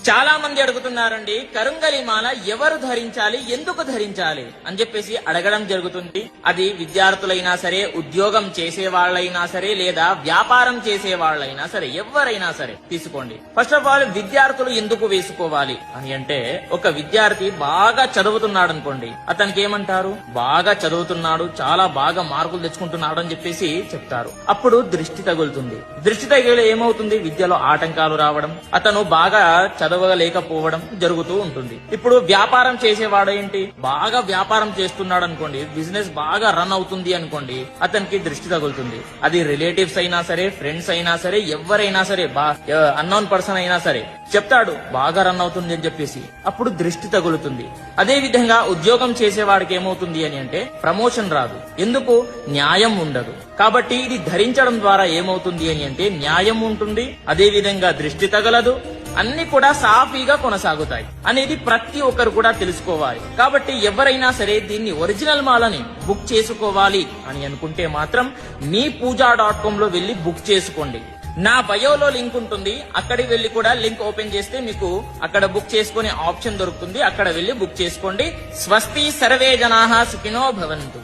చాలా మంది అడుగుతున్నారండి, కరుంగలి మాల ఎవరు ధరించాలి, ఎందుకు ధరించాలి అని చెప్పేసి అడగడం జరుగుతుంది. అది విద్యార్థులైనా సరే, ఉద్యోగం చేసే వాళ్ళైనా సరే, లేదా వ్యాపారం చేసే వాళ్ళైనా సరే, ఎవరైనా సరే తీసుకోండి. ఫస్ట్ ఆఫ్ ఆల్ విద్యార్థులు ఎందుకు వేసుకోవాలి అని అంటే, ఒక విద్యార్థి బాగా చదువుతున్నాడు అనుకోండి, అతనికి ఏమంటారు, బాగా చదువుతున్నాడు, చాలా బాగా మార్కులు తెచ్చుకుంటున్నాడు అని చెప్పేసి చెప్తారు. అప్పుడు దృష్టి తగులుతుంది. దృష్టి తగిలి ఏమవుతుంది, విద్యలో ఆటంకాలు రావడం, అతను బాగా చదవలేకపోవడం జరుగుతూ ఉంటుంది. ఇప్పుడు వ్యాపారం చేసేవాడు ఏంటి, బాగా వ్యాపారం చేస్తున్నాడు అనుకోండి, బిజినెస్ బాగా రన్ అవుతుంది అనుకోండి, అతనికి దృష్టి తగులుతుంది. అది రిలేటివ్స్ అయినా సరే, ఫ్రెండ్స్ అయినా సరే, ఎవరైనా సరే, అన్నోన్ పర్సన్ అయినా సరే చెప్తాడు బాగా రన్ అవుతుంది అని చెప్పేసి, అప్పుడు దృష్టి తగులుతుంది. అదే విధంగా ఉద్యోగం చేసేవాడికి ఏమవుతుంది అని అంటే, ప్రమోషన్ రాదు. ఎందుకు, న్యాయం ఉండదు. కాబట్టి ఇది ధరించడం ద్వారా ఏమవుతుంది అని అంటే, న్యాయం ఉంటుంది, అదే విధంగా దృష్టి తగలదు, అన్ని కూడా సాఫీగా కొనసాగుతాయి అనేది ప్రతి ఒక్కరు కూడా తెలుసుకోవాలి. కాబట్టి ఎవరైనా సరే దీన్ని ఒరిజినల్ మాలని బుక్ చేసుకోవాలి అని అనుకుంటే మాత్రం మీ పూజా.com లో వెళ్లి బుక్ చేసుకోండి. నా బయోలో లింక్ ఉంటుంది, అక్కడికి వెళ్లి కూడా లింక్ ఓపెన్ చేస్తే మీకు అక్కడ బుక్ చేసుకునే ఆప్షన్ దొరుకుతుంది. అక్కడ వెళ్లి బుక్ చేసుకోండి. స్వస్తి సర్వే జనాః సుఖినో భవంతు.